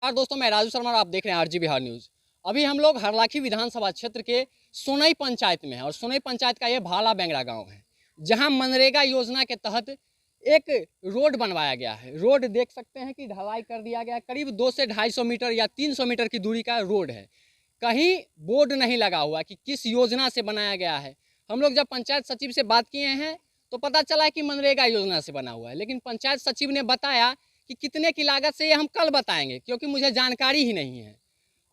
नमस्कार दोस्तों, मैं राजू शर्मा और आप देख रहे हैं आरजी बिहार न्यूज़। अभी हम लोग हरलाखी विधानसभा क्षेत्र के सोनई पंचायत में हैं और सोनई पंचायत का ये भाला बेंगरा गांव है, जहां मनरेगा योजना के तहत एक रोड बनवाया गया है। रोड देख सकते हैं कि ढलाई कर दिया गया है। करीब 200 से 250 मीटर या 300 मीटर की दूरी का रोड है। कहीं बोर्ड नहीं लगा हुआ कि किस योजना से बनाया गया है। हम लोग जब पंचायत सचिव से बात किए हैं तो पता चला कि मनरेगा योजना से बना हुआ है, लेकिन पंचायत सचिव ने बताया कि कितने की लागत से ये हम कल बताएंगे, क्योंकि मुझे जानकारी ही नहीं है।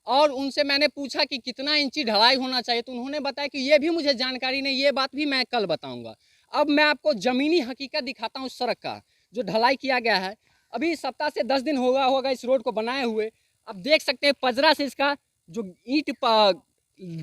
और उनसे मैंने पूछा कि कितना इंची ढलाई होना चाहिए, तो उन्होंने बताया कि ये भी मुझे जानकारी नहीं, ये बात भी मैं कल बताऊंगा। अब मैं आपको ज़मीनी हकीकत दिखाता हूँ सड़क का, जो ढलाई किया गया है। अभी सप्ताह से 10 दिन होगा इस रोड को बनाए हुए। अब देख सकते हैं पजरा से इसका जो ईंट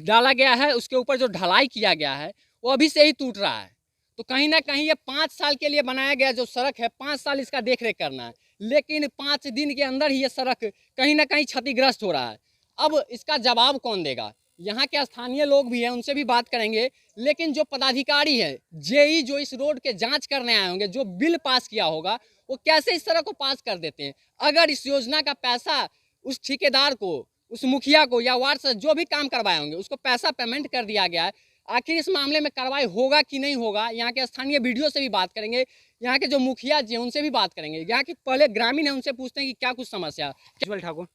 डाला गया है, उसके ऊपर जो ढलाई किया गया है वो अभी से ही टूट रहा है। तो कहीं ना कहीं ये 5 साल के लिए बनाया गया जो सड़क है, 5 साल इसका देख रेख करना है, लेकिन 5 दिन के अंदर ही ये सड़क कहीं ना कहीं क्षतिग्रस्त हो रहा है। अब इसका जवाब कौन देगा? यहाँ के स्थानीय लोग भी हैं, उनसे भी बात करेंगे। लेकिन जो पदाधिकारी है, जेई, जो इस रोड के जांच करने आए होंगे, जो बिल पास किया होगा, वो कैसे इस सड़क को पास कर देते हैं? अगर इस योजना का पैसा उस ठेकेदार को, उस मुखिया को या वार्ड से जो भी काम करवाए होंगे उसको पैसा पेमेंट कर दिया गया है, आखिर इस मामले में कार्रवाई होगा कि नहीं होगा? यहाँ के स्थानीय वीडियो से भी बात करेंगे, यहाँ के जो मुखिया जी हैं उनसे भी बात करेंगे, यहाँ के पहले ग्रामीण है उनसे पूछते हैं कि क्या कुछ समस्या। उज्जवल ठाकुर।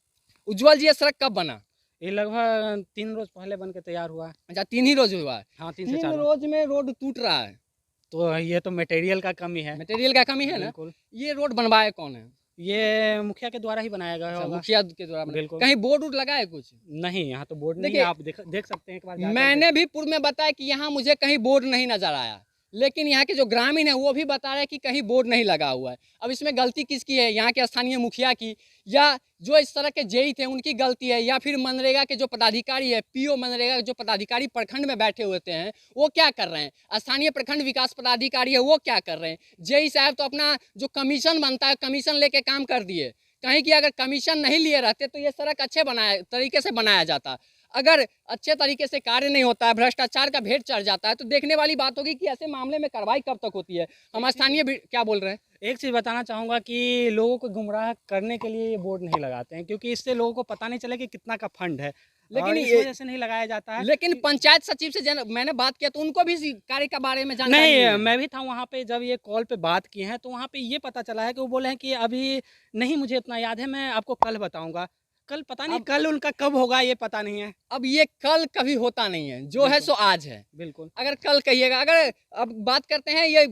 उज्जवल जी, ये सड़क कब बना? ये लगभग 3 रोज पहले बन के तैयार हुआ है। अच्छा, 3 ही रोज हुआ है। हाँ, 3 से 3 4 रोज। रोज में रोड टूट रहा है। तो ये तो मटेरियल का कमी है। मटेरियल का कमी है ना? बिल्कुल। ये रोड बनवाया कौन है? ये मुखिया के द्वारा ही बनाया गया अच्छा, होगा। मुखिया के द्वारा बनाया। बिल्कुल। कहीं बोर्ड वोर्ड लगा है कुछ? नहीं, यहाँ तो बोर्ड नहीं है, देखिए, आप देख सकते हैं एक बार जाकर मैंने भी पूर्व में बताया कि यहाँ मुझे कहीं बोर्ड नहीं नजर आया, लेकिन यहाँ के जो ग्रामीण है वो भी बता रहे हैं कि कहीं बोर्ड नहीं लगा हुआ है। अब इसमें गलती किसकी है? यहाँ के स्थानीय मुखिया की, या जो इस तरह के जेई थे उनकी गलती है, या फिर मनरेगा के जो पदाधिकारी है, पीओ मनरेगा के जो पदाधिकारी प्रखंड में बैठे होते हैं वो क्या कर रहे हैं? स्थानीय प्रखंड विकास पदाधिकारी है वो क्या कर रहे हैं? जेई साहब तो अपना जो कमीशन बनता है, कमीशन लेके काम कर दिए। कहीं कि अगर कमीशन नहीं लिए रहते तो ये सड़क अच्छे तरीके से बनाया जाता। अगर अच्छे तरीके से कार्य नहीं होता है, भ्रष्टाचार का भेंट चढ़ जाता है, तो देखने वाली बात होगी कि ऐसे मामले में कार्रवाई कब तक होती है। हम स्थानीय क्या बोल रहे हैं? एक चीज़ बताना चाहूँगा कि लोगों को गुमराह करने के लिए ये बोर्ड नहीं लगाते हैं, क्योंकि इससे लोगों को पता नहीं चले कि कितना का फंड है। लेकिन इस ये वजह से नहीं लगाया जाता है। लेकिन पंचायत सचिव से मैंने बात किया तो उनको भी इस कार्य के बारे में जानकारी नहीं, है। मैं भी था वहाँ पे जब ये कॉल पे बात किए हैं, तो वहाँ पे ये पता चला है कि वो बोले हैं कि अभी नहीं, मुझे इतना याद है, मैं आपको कल बताऊँगा। कल पता नहीं, कल उनका कब होगा ये पता नहीं है। अब ये कल कभी होता नहीं है, जो है सो आज है। बिल्कुल। अगर कल कहिएगा, अगर अब बात करते हैं ये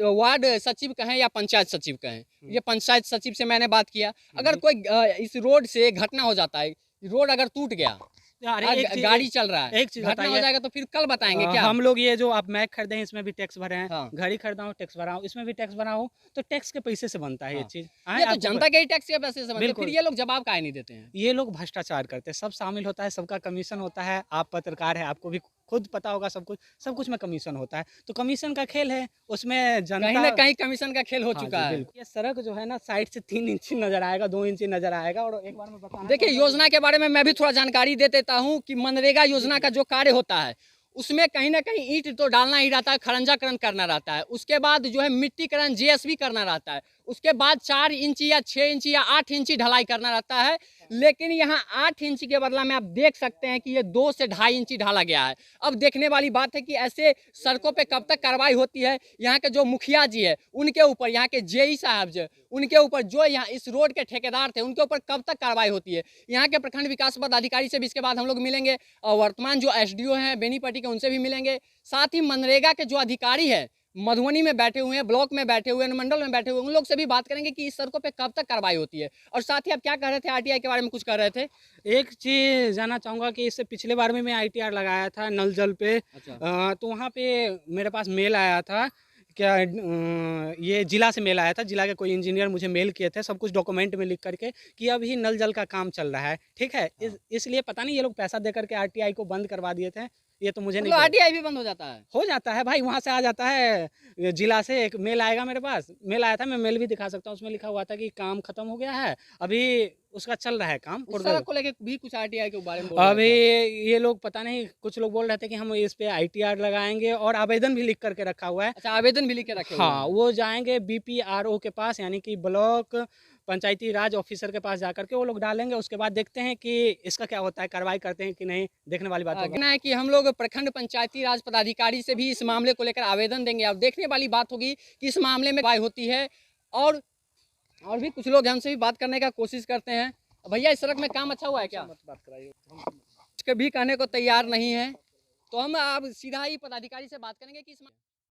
वार्ड सचिव कहें या पंचायत सचिव कहें, ये पंचायत सचिव से मैंने बात किया। अगर कोई इस रोड से घटना हो जाता है, रोड अगर टूट गया, गाड़ी चल रहा है, एक चीज़ घटना हो बताइए, जाएगा तो फिर कल बताएंगे क्या? हम लोग ये जो आप मैक खरीदे हैं इसमें भी टैक्स भरे हैं, हाँ। घड़ी खरीदा हूँ टैक्स भरा हूँ, इसमें भी टैक्स भरा हूँ, तो टैक्स के पैसे से बनता है ये हाँ। चीज़। ये तो जनता के ही टैक्स के पैसे से बनते हैं, बिल्कुल। फिर ये लोग जवाब काहे नहीं देते हैं? ये लोग भ्रष्टाचार करते हैं, सब शामिल होता है, सबका कमीशन होता है। आप पत्रकार हैं, आपको भी खुद पता होगा सब कुछ में कमीशन होता है। तो कमीशन का खेल है, उसमें जनता कहीं ना कहीं कमीशन का खेल हो हाँ चुका जी, है। बिल्कुल। ये सड़क जो है ना, साइड से 3 इंची नज़र आएगा, 2 इंची नज़र आएगा। और एक बार मैं बताना देखिए, चाहूँगा योजना के बारे में मैं भी थोड़ा जानकारी दे देता हूँ कि मनरेगा योजना का जो कार्य होता है उसमें कहीं ना कहीं ईंट तो डालना ही रहता है, खरंजाकरण करना रहता है, उसके बाद जो है मिट्टीकरण जेएसबी करना रहता है, उसके बाद 4 इंची या 6 इंची या 8 इंची ढलाई करना रहता है। लेकिन यहाँ 8 इंची के बदला में आप देख सकते हैं कि ये 2 से 2.5 इंची ढाला गया है। अब देखने वाली बात है कि ऐसे सड़कों पे कब तक कार्रवाई होती है। यहाँ के जो मुखिया जी है उनके ऊपर, यहाँ के जेई साहब जो उनके ऊपर, जो यहाँ इस रोड के ठेकेदार थे उनके ऊपर कब तक कार्रवाई होती है। यहाँ के प्रखंड विकास पदाधिकारी से भी इसके बाद हम लोग मिलेंगे, और वर्तमान जो एसडीओ हैं बेनीपट्टी के उनसे भी मिलेंगे। साथ ही मनरेगा के जो अधिकारी है मधुबनी में बैठे हुए हैं, ब्लॉक में बैठे हुए हैं, मंडल में बैठे हुए हैं, उन लोग से भी बात करेंगे कि इस सड़कों पे कब तक कार्रवाई होती है। और साथ ही आप क्या कह रहे थे, आरटीआई के बारे में कुछ कह रहे थे? एक चीज़ जानना चाहूँगा कि इससे पिछले बार में मैं आईटीआर लगाया था नल जल पे। अच्छा। तो वहाँ पे मेरे पास मेल आया था, क्या ये जिला से मेल आया था, जिला के कोई इंजीनियर मुझे मेल किए थे, सब कुछ डॉक्यूमेंट में लिख करके कि अभी नल जल का काम चल रहा है, ठीक है। इसलिए पता नहीं ये लोग पैसा दे करके आरटीआई को बंद करवा दिए थे, ये तो मुझे नहीं मतलब पता। आरटीआई भी बंद हो जाता है? हो जाता है भाई, वहाँ से आ जाता है, जिला से एक मेल आएगा मेरे पास, मेल आया था, मैं मेल भी दिखा सकता हूँ, उसमें लिखा हुआ था कि काम खत्म हो गया है, अभी उसका चल रहा है काम। उस सड़क को लेके भी कुछ आरटीआई के बारे में बोल रहे अभी थे? ये लोग पता नहीं, कुछ लोग बोल रहे थे कि हम इस पे आईटीआर लगाएंगे, और आवेदन भी लिख करके रखा हुआ है। अच्छा, आवेदन भी लिख के रखे हुए हाँ, हैं। वो जाएंगे बीपीआरओ के पास, यानी कि ब्लॉक पंचायती राज ऑफिसर के पास जाकर के वो लोग डालेंगे, उसके बाद देखते हैं कि इसका क्या होता है, कार्रवाई करते हैं कि नहीं, देखने वाली बात होगी। कहना है कि हम लोग प्रखंड पंचायती राज पदाधिकारी से भी इस मामले को लेकर आवेदन देंगे। अब देखने वाली बात होगी कि इस मामले में कार्रवाई होती है। और भी कुछ लोग हमसे भी बात करने का कोशिश करते हैं। भैया, इस सड़क में काम अच्छा हुआ है क्या? कभी कहने को तैयार नहीं है, तो हम अब सीधा ही पदाधिकारी से बात करेंगे कि इस